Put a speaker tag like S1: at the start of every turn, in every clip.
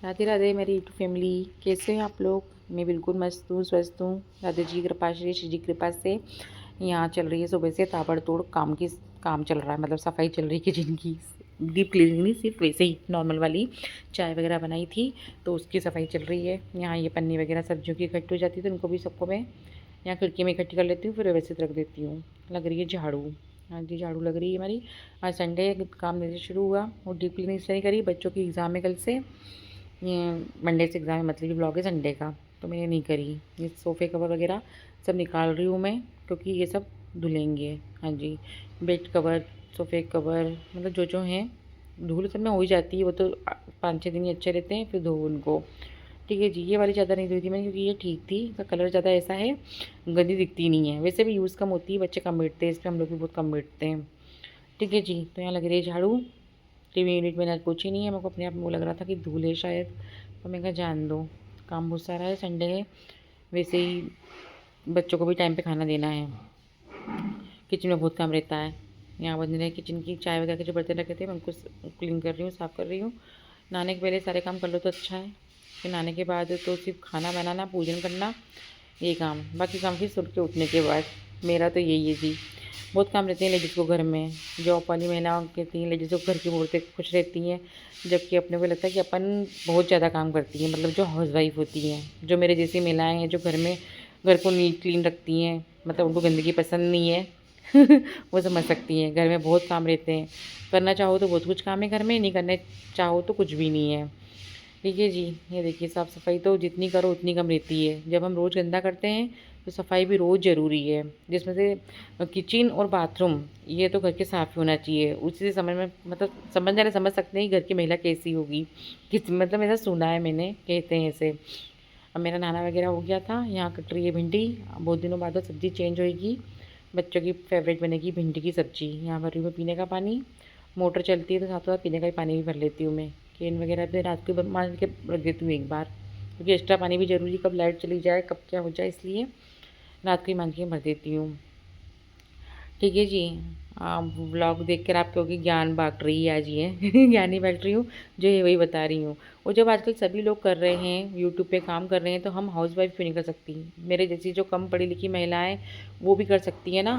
S1: राधे राधे मेरी YouTube family, कैसे हैं आप लोग। मैं बिल्कुल मस्त हूँ, स्वस्थ हूँ। राधे जी की कृपा, श्री जी की कृपा से यहाँ चल रही है सुबह से ताबड़तोड़ काम चल रहा है। मतलब सफाई चल रही है किचन की। डीप क्लीनिंग नहीं, सिर्फ वैसे ही नॉर्मल वाली। चाय वगैरह बनाई थी तो उसकी सफाई चल रही है। यहाँ ये पन्नी वगैरह सब्जियों की इकट्ठी हो जाती है तो उनको भी सबको मैं यहाँ खिड़की में इकट्ठी कर लेती हूँ, फिर व्यवस्थित रख देती हूँ। लग रही है झाड़ू। हाँ जी, झाड़ू लग रही है हमारी। आज संडे काम नहीं शुरू हुआ और डीप क्लीनिंग इसलिए नहीं करी, बच्चों की एग्ज़ाम है कल से। ये मंडे से एग्ज़ाम है, मतलब ये ब्लॉग है संडे का, तो मैंने नहीं करी। ये सोफ़े कवर वगैरह सब निकाल रही हूँ मैं, क्योंकि ये सब धुलेंगे। हाँ जी, बेड कवर, सोफ़े कवर, मतलब जो जो हैं धूल सब में हो ही जाती है। वो तो 5-6 दिन ही अच्छे रहते हैं, फिर धो उनको। ठीक है जी। ये वाली चादर नहीं धोई थी मैंने, क्योंकि ये ठीक थी। इसका कलर ज़्यादा ऐसा है, गंदी दिखती नहीं है। वैसे भी यूज़ कम होती है, बच्चे कम बैठते हैं इस पर, हम लोग भी बहुत कम बैठते हैं। ठीक है जी। तो यहाँ लग रही है झाड़ू। टीवी यूनिट मैंने आज पोछी नहीं है, मेरे को अपने आप में वो लग रहा था कि धूल है शायद, तो मैं कहा जान दो। काम बहुत सारा है, संडे है। वैसे ही बच्चों को भी टाइम पे खाना देना है। किचन में बहुत काम रहता है। यहाँ बंद रहे किचन की, चाय वगैरह के जो बर्तन रखे थे मैं उनको क्लीन कर रही हूँ, साफ़ कर रही हूँ। नहाने के पहले सारे काम कर लो तो अच्छा है। फिर नहाने के बाद तो सिर्फ खाना बनाना, पूजन करना, ये काम। बाकी काम फिर सुबह के उठने के बाद। मेरा तो यही है जी। बहुत काम रहते हैं लेडीज़ को घर में। जॉब वाली महिलाओं कहती हैं लेडीज़ को घर की औरतें खुश रहती हैं, जबकि अपने को लगता है कि अपन बहुत ज़्यादा काम करती हैं। मतलब जो हाउसवाइफ होती हैं, जो मेरे जैसी महिलाएं हैं, जो घर में घर को नीट क्लीन रखती हैं, मतलब उनको गंदगी पसंद नहीं है वो समझ सकती हैं। घर में बहुत काम रहते हैं, करना चाहो तो बहुत कुछ काम है घर में, नहीं करना चाहो तो कुछ भी नहीं है। ठीक है जी। ये देखिए, साफ़ सफाई तो जितनी करो उतनी कम रहती है। जब हम रोज़ गंदा करते हैं तो सफाई भी रोज़ ज़रूरी है, जिसमें से किचन और बाथरूम, ये तो घर के साफ़ ही होना चाहिए। उसी से समझ में, मतलब समझ जाने समझ सकते हैं कि घर की महिला कैसी होगी, किस मतलब ऐसा सुना है मैंने, कहते हैं ऐसे। अब मेरा नहाना वगैरह हो गया था। यहाँ कट रही है भिंडी। बहुत दिनों बाद सब्ज़ी चेंज होएगी। बच्चों की फेवरेट बनेगी भिंडी की सब्ज़ी। यहाँ भर रही हूँ मैं पीने का पानी। मोटर चलती है तो साथ साथ पीने का भी पानी भी भर लेती हूँ मैं। कैन वगैरह भी रात को मान के रख देती हूँ एक बार, क्योंकि एक्स्ट्रा पानी भी ज़रूरी, कब लाइट चली जाए कब क्या हो जाए, इसलिए रात को ही मान के भर देती हूँ। ठीक है जी। व्लॉग देख कर आप कहोगे ज्ञान बांट रही है आज ये ज्ञान ही बांट रही हूँ, जो है वही बता रही हूँ। और जब आजकल सभी लोग कर रहे हैं, यूट्यूब पे काम कर रहे हैं, तो हम हाउसवाइफ क्यों नहीं कर सकती। मेरे जैसी जो कम पढ़ी लिखी महिलाएं, वो भी कर सकती है ना।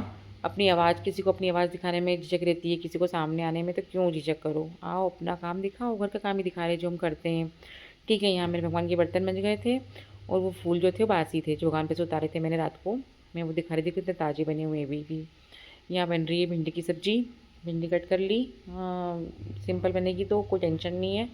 S1: अपनी आवाज़, किसी को अपनी आवाज़ दिखाने में झिझक रहती है, किसी को सामने आने में, तो क्यों झिझक करो। आओ अपना काम दिखाओ, घर का काम ही दिखा रहे जो हम करते हैं। ठीक है। यहाँ मेरे भगवान के बर्तन बन गए थे, और वो फूल जो थे वो बासी थे, जो भगवान पे से उतारे थे मैंने रात को। मैं वो दिखा रही थी कितने ताज़े बने हुए भी। यहाँ बन रही है भिंडी की सब्ज़ी। भिंडी कट कर ली। सिंपल बनेगी तो कोई टेंशन नहीं है।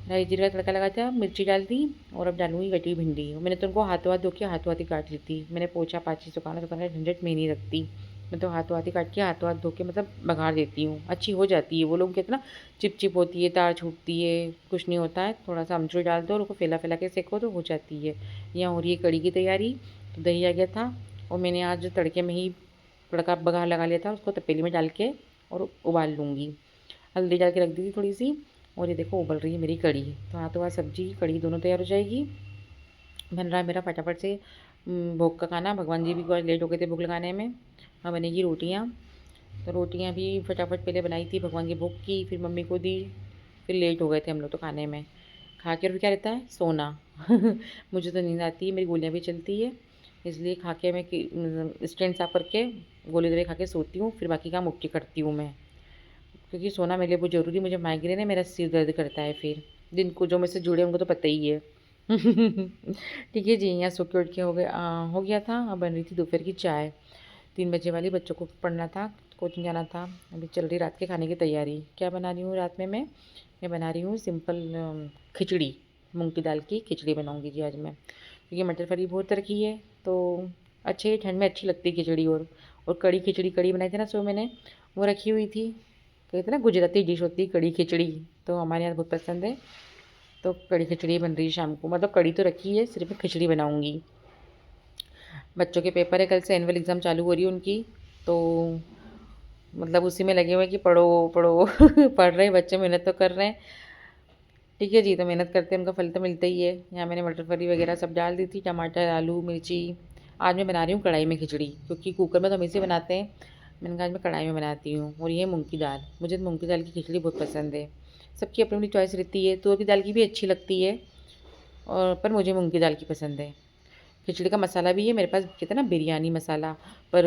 S1: राई जीरा का तड़का लगा था, मिर्ची डाल दी, और अब डालूंगी कटी हुई भिंडी। मैंने तो उनको हाथों हाथ धो के हाथों हाथ ही काट ली थी। मैंने पोछा पाछी सुखाना सुखाना झंझट में नहीं रखती। मैं तो हाथों हाथ ही काट के हाथों हाथ धो के मतलब बघार देती हूँ, अच्छी हो जाती है। वो लोग कहते ना चिप चिप होती है, तार छूटती है, कुछ नहीं होता है। थोड़ा सा अमचूर डाल दो और उसको फैला फैला के सेको तो हो जाती है। यहाँ हो रही है कड़ी की तैयारी। तो दही आ गया था, और मैंने आज तड़के में ही तड़का बघार लगा लिया था, उसको तपेली में डाल के और उबाल लूँगी। हल्दी डाल के रख दी थी थोड़ी सी। और ये देखो उबल रही है मेरी कड़ी। तो हाथों हाथ सब्जी कड़ी दोनों तैयार हो जाएगी। बन रहा है मेरा फटाफट से भोग का खाना। भगवान जी भी बहुत लेट हो गए थे भोग लगाने में। हाँ, बनेगी रोटियाँ। तो रोटियाँ भी फटाफट पहले बनाई थी, भगवान की भोग की, फिर मम्मी को दी। फिर लेट हो गए थे हम लोग तो खाने में। खा के और क्या रहता है, सोना मुझे तो नींद आती है, मेरी गोलियाँ भी चलती है, इसलिए खा के मैं स्टैंड साफ करके गोली दवाई खा के सोती हूँ। फिर बाकी काम उठ के करती हूँ मैं, क्योंकि सोना मेरे लिए बहुत ज़रूरी। मुझे माइग्रेन है, मेरा सिर दर्द करता है। फिर दिन को जो मुझसे जुड़े उनको तो पता ही है ठीक है जी। यहाँ सो के उठ के हो गया था। अब बन रही थी दोपहर की चाय। 3 बजे वाली, बच्चों को पढ़ना था, कोचिंग जाना था। अभी चल रही रात के खाने की तैयारी। क्या बना रही हूँ रात में मैं बना रही हूँ सिंपल खिचड़ी। मूंग की दाल की खिचड़ी बनाऊँगी जी आज मैं, क्योंकि मटर फली बहुत रखी है तो अच्छे ठंड में अच्छी लगती है खिचड़ी। और कड़ी खिचड़ी, कड़ी बनाई थी ना सो मैंने, वो रखी हुई थी। कहते ना गुजराती डिश होती है कड़ी खिचड़ी, तो हमारे यहाँ बहुत पसंद है। तो कड़ी खिचड़ी बन रही है शाम को, मतलब कड़ी तो रखी है, सिर्फ मैं खिचड़ी बनाऊँगी। बच्चों के पेपर है कल से, एनुअल एग्ज़ाम चालू हो रही है उनकी, तो मतलब उसी में लगे हुए हैं कि पढ़ो पढ़ो पढ़ रहे हैं बच्चे, मेहनत तो कर रहे हैं। ठीक है जी। तो मेहनत करते हैं, उनका फल तो मिलता ही है। यहाँ मैंने मटर फली वगैरह सब डाल दी थी, टमाटर आलू मिर्ची। आज मैं बना रही हूँ कढ़ाई में खिचड़ी, क्योंकि कुकर में तो हम इसे बनाते हैं। मैंने कहा आज मैं कढ़ाई में बनाती हूँ। और ये मूँग की दाल, मुझे तो मूँग की दाल की खिचड़ी बहुत पसंद है। सबकी अपनी अपनी चॉइस रहती है। तुअर की दाल की भी अच्छी लगती है, और पर मुझे मूँग की दाल की पसंद है। खिचड़ी का मसाला भी है मेरे पास, कहते हैं ना बिरयानी मसाला। पर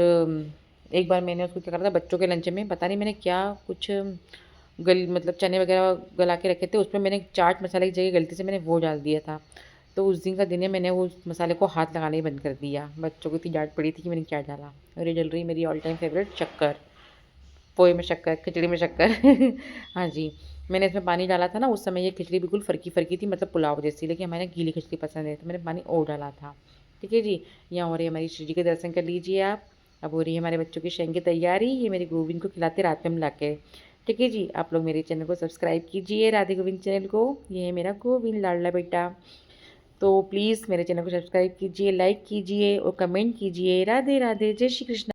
S1: एक बार मैंने उसको क्या करा था बच्चों के लंच में, पता नहीं मैंने क्या कुछ मतलब चने वगैरह गला के रखे थे, उसमें मैंने चाट मसाले की जगह गलती से मैंने वो डाल दिया था। तो उस दिन का दिन है, मैंने उस मसाले को हाथ लगाना ही बंद कर दिया। बच्चों को इतनी डांट पड़ी थी कि मैंने क्या डाला। और ये डल रही मेरी ऑल टाइम फेवरेट शक्कर, पोहे में शक्कर, खिचड़ी में शक्कर। हाँ जी, मैंने इसमें पानी डाला था ना, उस समय ये खिचड़ी बिल्कुल फरकी-फरकी थी, मतलब पुलाव जैसी, लेकिन हमारे यहाँ गीली खिचड़ी पसंद है, तो मैंने पानी और डाला था। ठीक है जी, यहाँ हो रही है हमारी श्री जी के दर्शन कर लीजिए आप। अब हो रही है हमारे बच्चों की शयन की तैयारी, ये मेरे गोविंद को खिलाते रात में मिला के। ठीक है जी, आप लोग मेरे चैनल को सब्सक्राइब कीजिए, राधे गोविंद चैनल को। ये है मेरा गोविंद लाडला बेटा। तो प्लीज़ मेरे चैनल को सब्सक्राइब कीजिए, लाइक कीजिए और कमेंट कीजिए। राधे राधे, जय श्री कृष्ण।